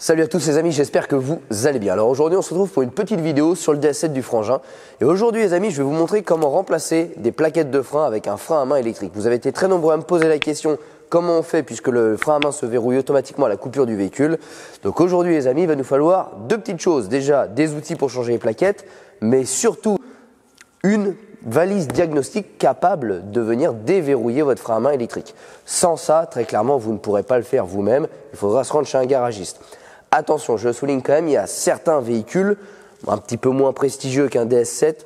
Salut à tous les amis, j'espère que vous allez bien. Alors aujourd'hui on se retrouve pour une petite vidéo sur le DS7 du Frangin. Et aujourd'hui les amis, je vais vous montrer comment remplacer des plaquettes de frein avec un frein à main électrique. Vous avez été très nombreux à me poser la question comment on fait puisque le frein à main se verrouille automatiquement à la coupure du véhicule. Donc aujourd'hui les amis, il va nous falloir deux petites choses. Déjà des outils pour changer les plaquettes, mais surtout une valise diagnostique capable de venir déverrouiller votre frein à main électrique. Sans ça, très clairement, vous ne pourrez pas le faire vous-même. Il faudra se rendre chez un garagiste. Attention, je le souligne quand même, il y a certains véhicules un petit peu moins prestigieux qu'un DS7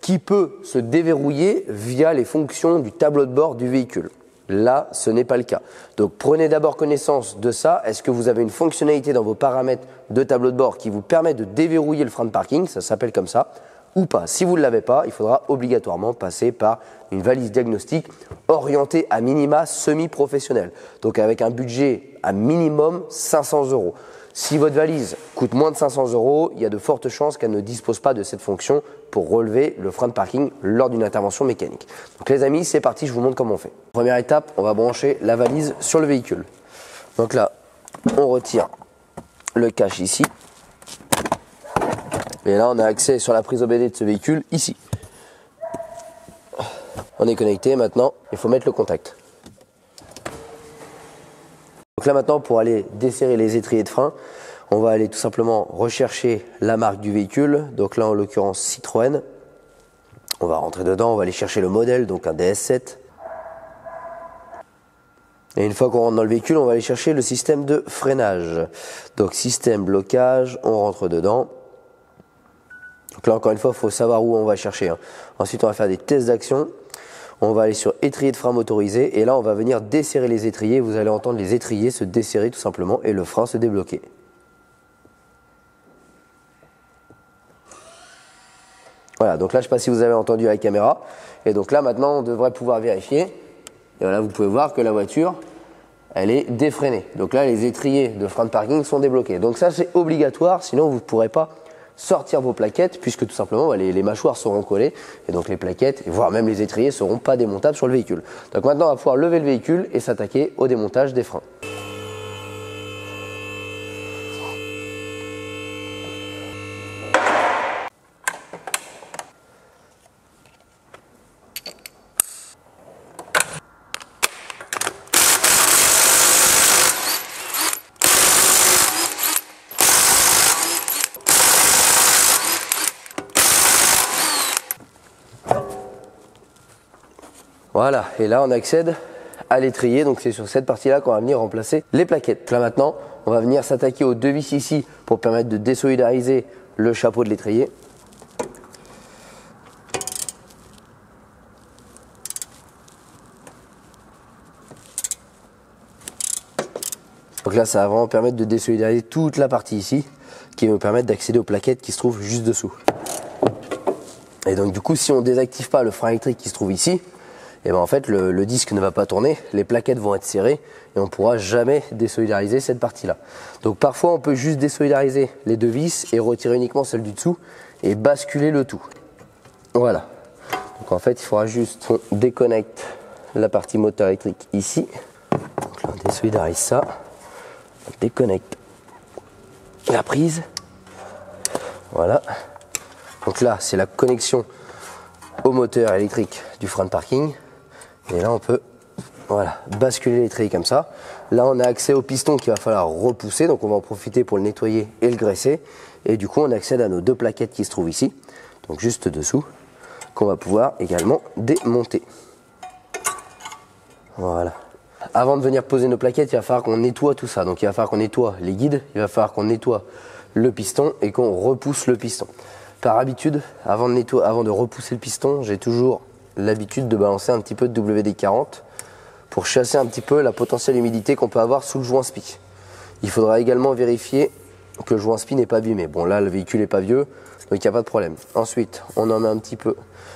qui peut se déverrouiller via les fonctions du tableau de bord du véhicule. Là, ce n'est pas le cas. Donc prenez d'abord connaissance de ça. Est-ce que vous avez une fonctionnalité dans vos paramètres de tableau de bord qui vous permet de déverrouiller le frein de parking? Ça s'appelle comme ça. Ou pas. Si vous ne l'avez pas, il faudra obligatoirement passer par une valise diagnostique orientée à minima semi-professionnelle. Donc avec un budget à minimum 500 €. Si votre valise coûte moins de 500 €, il y a de fortes chances qu'elle ne dispose pas de cette fonction pour relever le frein de parking lors d'une intervention mécanique. Donc les amis, c'est parti, je vous montre comment on fait. Première étape, on va brancher la valise sur le véhicule. Donc là, on retire le cache ici. Et là, on a accès sur la prise OBD de ce véhicule, ici. On est connecté, maintenant, il faut mettre le contact. Donc là, maintenant, pour aller desserrer les étriers de frein, on va aller tout simplement rechercher la marque du véhicule. Donc là, en l'occurrence, Citroën. On va rentrer dedans, on va aller chercher le modèle, donc un DS7. Et une fois qu'on rentre dans le véhicule, on va aller chercher le système de freinage. Donc système blocage, on rentre dedans. Donc là, encore une fois, il faut savoir où on va chercher. Ensuite, on va faire des tests d'action. On va aller sur étrier de frein motorisé. Et là, on va venir desserrer les étriers. Vous allez entendre les étriers se desserrer tout simplement et le frein se débloquer. Voilà, donc là, je ne sais pas si vous avez entendu à la caméra. Et donc là, maintenant, on devrait pouvoir vérifier. Et voilà, vous pouvez voir que la voiture, elle est défreinée. Donc là, les étriers de frein de parking sont débloqués. Donc ça, c'est obligatoire, sinon vous ne pourrez pas sortir vos plaquettes puisque tout simplement les mâchoires seront collées et donc les plaquettes, voire même les étriers, ne seront pas démontables sur le véhicule. Donc maintenant, on va pouvoir lever le véhicule et s'attaquer au démontage des freins. Voilà, et là on accède à l'étrier, donc c'est sur cette partie-là qu'on va venir remplacer les plaquettes. Là maintenant, on va venir s'attaquer aux deux vis ici pour permettre de désolidariser le chapeau de l'étrier. Donc là, ça va vraiment permettre de désolidariser toute la partie ici, qui va nous permettre d'accéder aux plaquettes qui se trouvent juste dessous. Et donc du coup, si on ne désactive pas le frein électrique qui se trouve ici, et ben en fait le disque ne va pas tourner, les plaquettes vont être serrées et on ne pourra jamais désolidariser cette partie-là. Donc parfois on peut juste désolidariser les deux vis et retirer uniquement celle du dessous et basculer le tout. Voilà. Donc en fait il faudra juste qu'on déconnecte la partie moteur électrique ici. Donc là on désolidarise ça, on déconnecte la prise. Voilà. Donc là c'est la connexion au moteur électrique du frein de parking. Et là on peut basculer l'étrier comme ça. Là on a accès au piston qu'il va falloir repousser, donc on va en profiter pour le nettoyer et le graisser. Et du coup on accède à nos deux plaquettes qui se trouvent ici, donc juste dessous, qu'on va pouvoir également démonter. Voilà. Avant de venir poser nos plaquettes, il va falloir qu'on nettoie tout ça. Donc il va falloir qu'on nettoie les guides, il va falloir qu'on nettoie le piston et qu'on repousse le piston. Par habitude, avant de repousser le piston, j'ai toujours l'habitude de balancer un petit peu de WD-40 pour chasser un petit peu la potentielle humidité qu'on peut avoir sous le joint spi. Il faudra également vérifier que le joint spi n'est pas abîmé. Bon là, le véhicule n'est pas vieux, donc il n'y a pas de problème. Ensuite, on en met un petit peu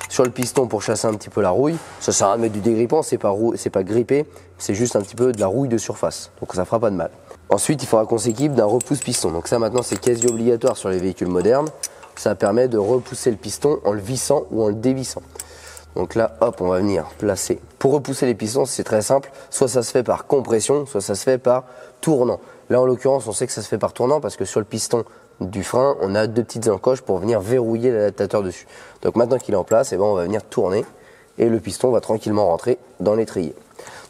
sur le piston pour chasser un petit peu la rouille. Ça sert à mettre du dégrippant, c'est pas grippé, c'est juste un petit peu de la rouille de surface, donc ça fera pas de mal. Ensuite, il faudra qu'on s'équipe d'un repousse-piston. Donc ça maintenant, c'est quasi obligatoire sur les véhicules modernes. Ça permet de repousser le piston en le vissant ou en le dévissant. Donc là, hop, on va venir placer. Pour repousser les pistons, c'est très simple. Soit ça se fait par compression, soit ça se fait par tournant. Là en l'occurrence on sait que ça se fait par tournant parce que sur le piston du frein on a 2 petites encoches pour venir verrouiller l'adaptateur dessus. Donc maintenant qu'il est en place, on va venir tourner et le piston va tranquillement rentrer dans l'étrier.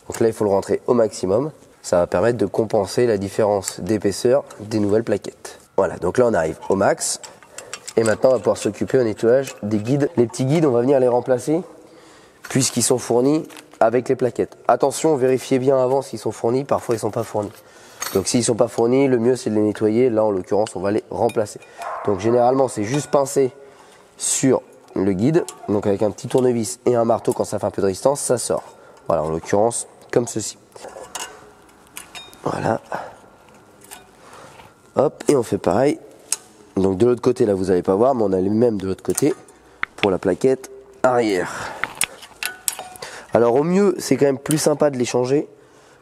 Donc là il faut le rentrer au maximum, ça va permettre de compenser la différence d'épaisseur des nouvelles plaquettes. Voilà, donc là on arrive au max et maintenant on va pouvoir s'occuper au nettoyage des guides. Les petits guides on va venir les remplacer puisqu'ils sont fournis avec les plaquettes. Attention, vérifiez bien avant s'ils sont fournis, parfois ils ne sont pas fournis. Donc s'ils ne sont pas fournis, le mieux c'est de les nettoyer. Là en l'occurrence on va les remplacer. Donc généralement c'est juste pincer sur le guide, donc avec un petit tournevis et un marteau quand ça fait un peu de résistance, ça sort. Voilà, en l'occurrence comme ceci. Voilà. Hop, et on fait pareil. Donc de l'autre côté là vous n'allez pas voir, mais on a les mêmes de l'autre côté pour la plaquette arrière. Alors au mieux, c'est quand même plus sympa de les changer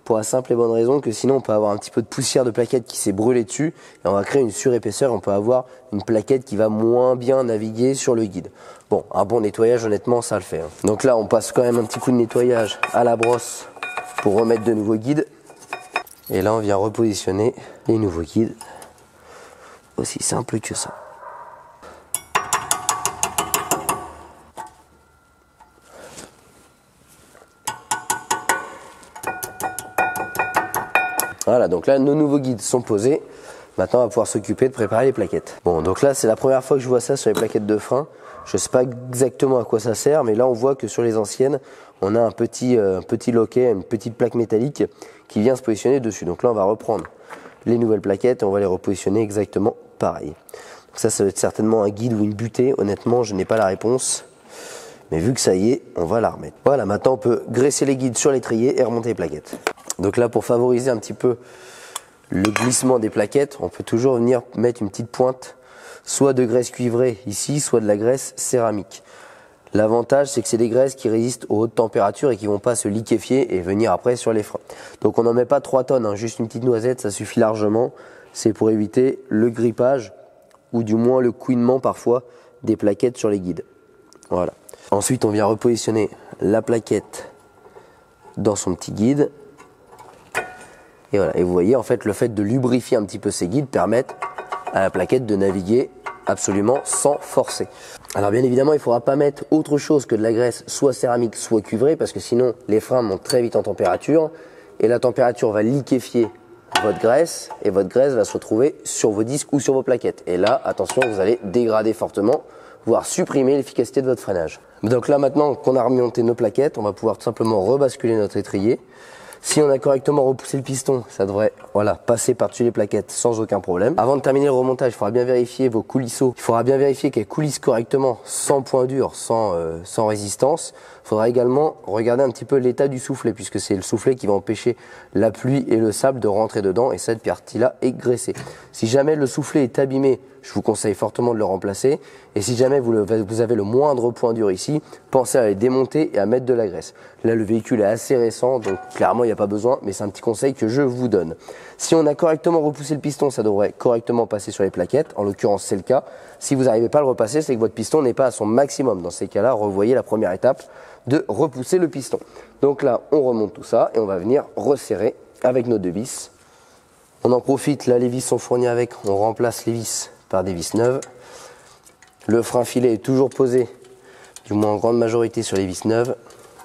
pour la simple et bonne raison que sinon on peut avoir un petit peu de poussière de plaquette qui s'est brûlée dessus et on va créer une surépaisseur, on peut avoir une plaquette qui va moins bien naviguer sur le guide. Bon, un bon nettoyage honnêtement ça le fait. Donc là on passe quand même un petit coup de nettoyage à la brosse pour remettre de nouveaux guides. Et là on vient repositionner les nouveaux guides. Aussi simple que ça. Voilà, donc là nos nouveaux guides sont posés. Maintenant on va pouvoir s'occuper de préparer les plaquettes. Bon, donc là c'est la première fois que je vois ça sur les plaquettes de frein. Je ne sais pas exactement à quoi ça sert, mais là on voit que sur les anciennes, on a un petit loquet, une petite plaque métallique qui vient se positionner dessus. Donc là on va reprendre les nouvelles plaquettes et on va les repositionner exactement pareil. Donc ça va être certainement un guide ou une butée. Honnêtement, je n'ai pas la réponse. Mais vu que ça y est, on va la remettre. Voilà, maintenant on peut graisser les guides sur l'étrier et remonter les plaquettes. Donc là, pour favoriser un petit peu le glissement des plaquettes, on peut toujours venir mettre une petite pointe, soit de graisse cuivrée ici, soit de la graisse céramique. L'avantage, c'est que c'est des graisses qui résistent aux hautes températures et qui ne vont pas se liquéfier et venir après sur les freins. Donc on n'en met pas 3 tonnes, hein, juste une petite noisette, ça suffit largement. C'est pour éviter le grippage ou du moins le couinement parfois des plaquettes sur les guides. Voilà. Ensuite, on vient repositionner la plaquette dans son petit guide. Et voilà. Et vous voyez, en fait, le fait de lubrifier un petit peu ces guides permet à la plaquette de naviguer absolument sans forcer. Alors bien évidemment, il ne faudra pas mettre autre chose que de la graisse, soit céramique, soit cuivrée, parce que sinon les freins montent très vite en température et la température va liquéfier votre graisse et votre graisse va se retrouver sur vos disques ou sur vos plaquettes. Et là, attention, vous allez dégrader fortement, voire supprimer l'efficacité de votre freinage. Donc là maintenant qu'on a remonté nos plaquettes, on va pouvoir tout simplement rebasculer notre étrier. Si on a correctement repoussé le piston, ça devrait passer par-dessus les plaquettes sans aucun problème. Avant de terminer le remontage, il faudra bien vérifier vos coulisseaux. Il faudra bien vérifier qu'elles coulissent correctement, sans point dur, sans résistance. Il faudra également regarder un petit peu l'état du soufflet, puisque c'est le soufflet qui va empêcher la pluie et le sable de rentrer dedans, et cette partie-là est graissée. Si jamais le soufflet est abîmé, je vous conseille fortement de le remplacer. Et si jamais vous avez le moindre point dur ici, pensez à les démonter et à mettre de la graisse. Là, le véhicule est assez récent, donc clairement, il n'y a pas besoin, mais c'est un petit conseil que je vous donne. Si on a correctement repoussé le piston, ça devrait correctement passer sur les plaquettes. En l'occurrence, c'est le cas. Si vous n'arrivez pas à le repasser, c'est que votre piston n'est pas à son maximum. Dans ces cas-là, revoyez la première étape de repousser le piston. Donc là, on remonte tout ça et on va venir resserrer avec nos 2 vis. On en profite, là, les vis sont fournies avec. On remplace les vis par des vis neuves. Le frein filet est toujours posé, du moins en grande majorité, sur les vis neuves.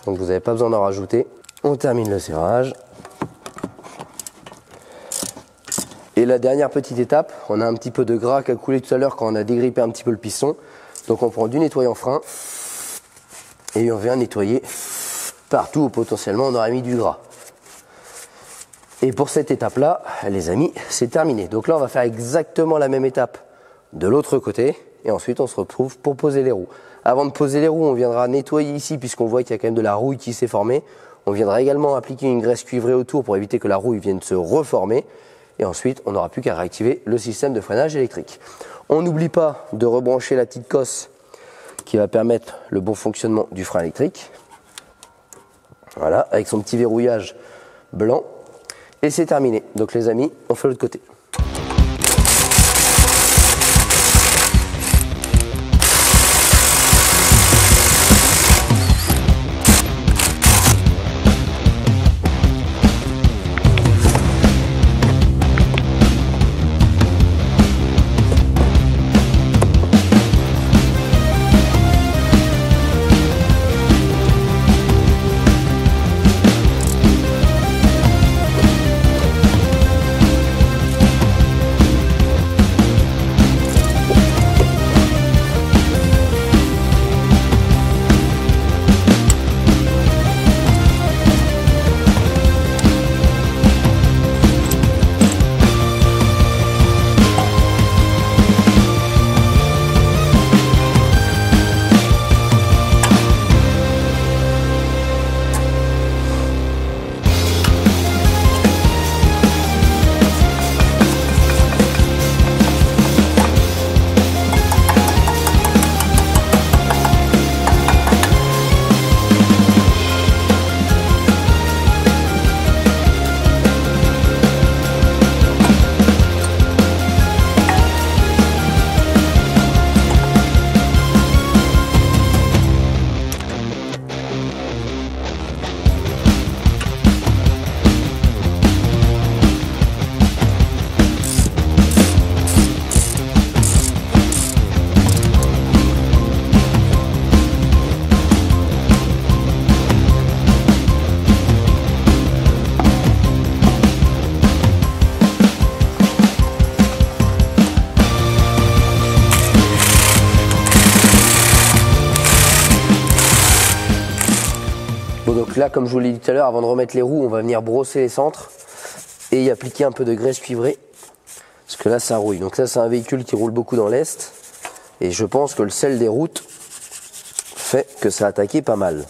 Donc vous n'avez pas besoin d'en rajouter. On termine le serrage. Et la dernière petite étape, on a un petit peu de gras qui a coulé tout à l'heure quand on a dégrippé un petit peu le piston. Donc on prend du nettoyant frein et on vient nettoyer partout où potentiellement on aurait mis du gras. Et pour cette étape-là, les amis, c'est terminé. Donc là, on va faire exactement la même étape de l'autre côté. Et ensuite, on se retrouve pour poser les roues. Avant de poser les roues, on viendra nettoyer ici, puisqu'on voit qu'il y a quand même de la rouille qui s'est formée. On viendra également appliquer une graisse cuivrée autour pour éviter que la rouille vienne se reformer. Et ensuite, on n'aura plus qu'à réactiver le système de freinage électrique. On n'oublie pas de rebrancher la petite cosse qui va permettre le bon fonctionnement du frein électrique. Voilà, avec son petit verrouillage blanc. Et c'est terminé. Donc les amis, on fait l'autre côté. Bon, donc là, comme je vous l'ai dit tout à l'heure, avant de remettre les roues, on va venir brosser les centres et y appliquer un peu de graisse cuivrée. Parce que là, ça rouille. Donc ça, c'est un véhicule qui roule beaucoup dans l'Est. Et je pense que le sel des routes fait que ça a attaqué pas mal.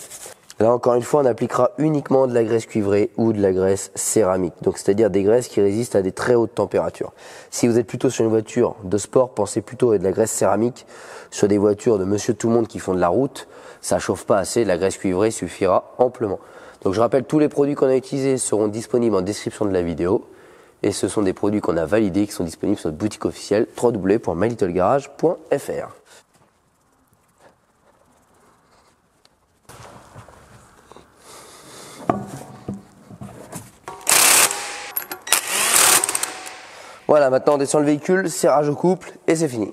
Là, encore une fois, on appliquera uniquement de la graisse cuivrée ou de la graisse céramique. Donc, c'est-à-dire des graisses qui résistent à des très hautes températures. Si vous êtes plutôt sur une voiture de sport, pensez plutôt à de la graisse céramique. Sur des voitures de monsieur tout le monde qui font de la route, ça chauffe pas assez. La graisse cuivrée suffira amplement. Donc, je rappelle, tous les produits qu'on a utilisés seront disponibles en description de la vidéo. Et ce sont des produits qu'on a validés, qui sont disponibles sur notre boutique officielle www.mylittlegarage.fr. Voilà, maintenant on descend le véhicule, serrage au couple et c'est fini.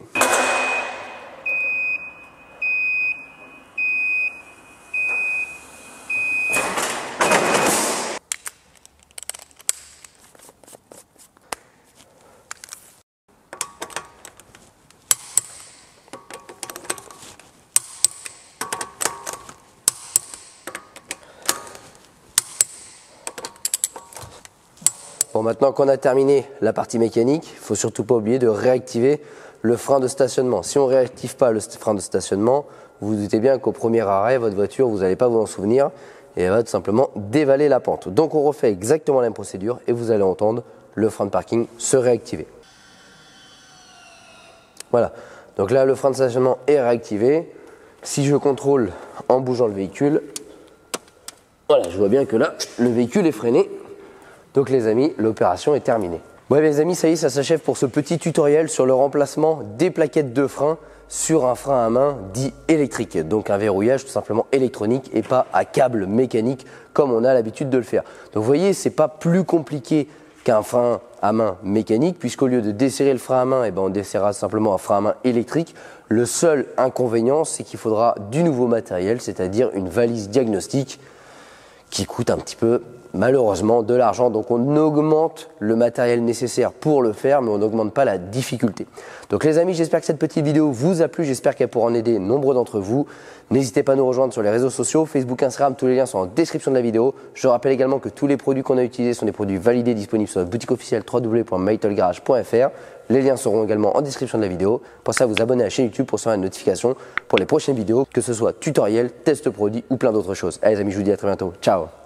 Bon, maintenant qu'on a terminé la partie mécanique, il ne faut surtout pas oublier de réactiver le frein de stationnement. Si on ne réactive pas le frein de stationnement, vous vous doutez bien qu'au premier arrêt, votre voiture, vous n'allez pas vous en souvenir et elle va tout simplement dévaler la pente. Donc on refait exactement la même procédure et vous allez entendre le frein de parking se réactiver. Voilà, donc là le frein de stationnement est réactivé. Si je contrôle en bougeant le véhicule, voilà, je vois bien que là, le véhicule est freiné. Donc les amis, l'opération est terminée. Ouais les amis, ça y est, ça s'achève pour ce petit tutoriel sur le remplacement des plaquettes de frein sur un frein à main dit électrique. Donc un verrouillage tout simplement électronique et pas à câble mécanique comme on a l'habitude de le faire. Donc vous voyez, c'est pas plus compliqué qu'un frein à main mécanique, puisqu'au lieu de desserrer le frein à main, on desserrera simplement un frein à main électrique. Le seul inconvénient, c'est qu'il faudra du nouveau matériel, c'est-à-dire une valise diagnostique qui coûte un petit peu malheureusement de l'argent. Donc on augmente le matériel nécessaire pour le faire, mais on n'augmente pas la difficulté. Donc les amis, j'espère que cette petite vidéo vous a plu, j'espère qu'elle pourra en aider nombreux d'entre vous. N'hésitez pas à nous rejoindre sur les réseaux sociaux, Facebook, Instagram, tous les liens sont en description de la vidéo. Je rappelle également que tous les produits qu'on a utilisés sont des produits validés disponibles sur notre boutique officielle www.mylittlegarage.fr. Les liens seront également en description de la vidéo. Pensez à vous abonner à la chaîne YouTube pour recevoir une notification pour les prochaines vidéos, que ce soit tutoriel, test produit ou plein d'autres choses. Allez les amis, je vous dis à très bientôt. Ciao.